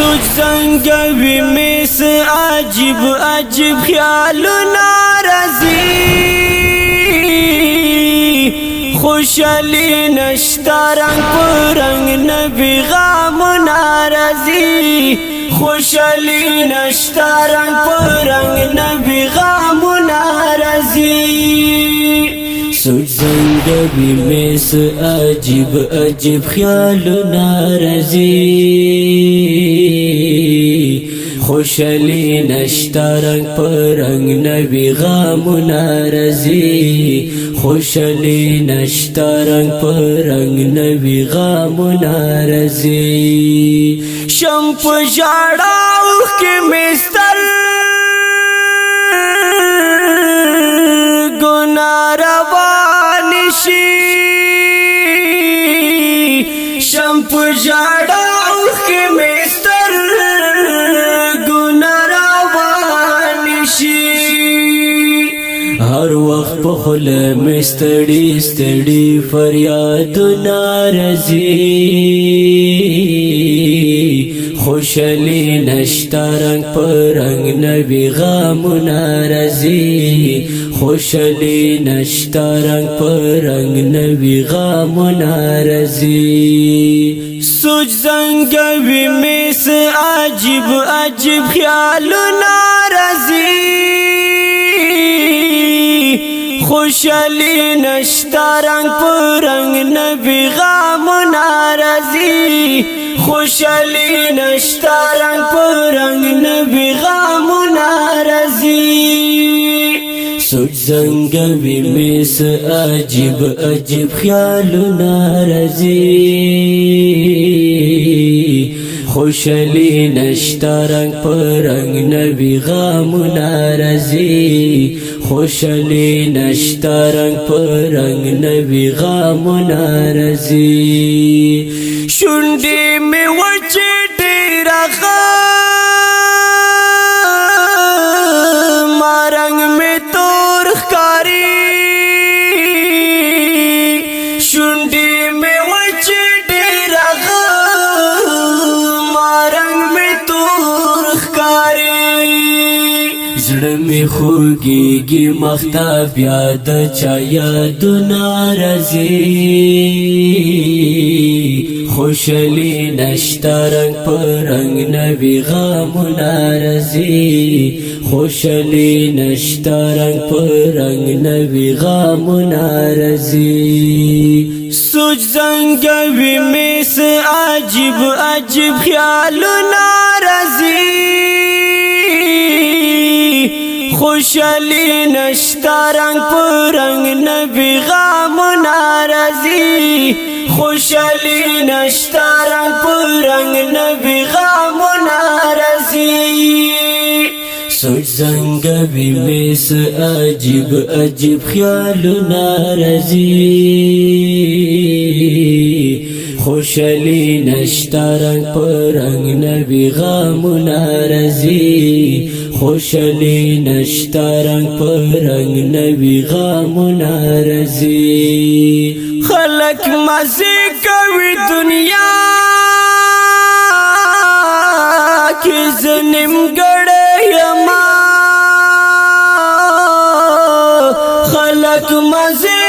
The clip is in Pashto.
سوچ زنگوی میس عجیب عجیب خیالنا رازی خوشحالی نشتا رنگ پرنگ نبی غمنا رازی خوشحالی نشتا رنگ پرنگ نبی غمنا رازی سوچ زنگوی میس عجیب عجیب خیالنا رازی خوشحالی نشتا رنگ پرنگ نبی غمنا رازی خوشحالی نشتا رنگ پرنگ نبی غمنا رازی شم پجاڑا اوخ کے مستر گناہ روانی شی شم پجاڑا اوخ کے مستر گناہ روانی شی ہر وقت پخل مستڑی ستڑی فریاد نارزی خوشحالی نشتا رنگ پرنگ نبی غمنا رازی خوشحالی نشتا رنگ پرنگ نبی غمنا رازی سوچ زنگوی میس عجیب عجیب خیالنا رازی خوشحالی نشتا رنگ پرنگ نبی غمنا رازی خوشحالی نشتا رنگ پرنگ نبی غمنا رازی سوچ زنگوی میس عجیب عجیب خیالنا رازی خوشحالی نشتا رنگ پرنگ نبی غمنا رازی خوشحالی نشتا رنگ پرنگ نبی غمنا رازی شنڈی میں وچی تیرا غم رنگ میں تور خکاری شنڈی میں وچی تیرا غم رنگ میں تور خکاری زڑ میں خوگی گی مختاب یاد چا یاد نارزی خوشحالی نشتا رنگ پرنگ نبی غمنا رازی خوشحالی نشتا رنگ پرنگ نبی غمنا رازی سوچ زنگوی میس عجیب عجیب خیالنا رازی خوشحالی نشتا رنگ پرنگ نبی غمنا رازی خوشحالی نشتا رنگ پرنگ نبی غمنا رازی سوچ زنگوی میس عجیب عجیب خیالنا رازی خوشحالی نشتا رنگ پرنگ نبی غمنا رازی خوشحالی نشتا رنگ پرنگ نبی غمنا رازی خلق مزے کوي دنیا کی زنم گڑے یما خلق مزے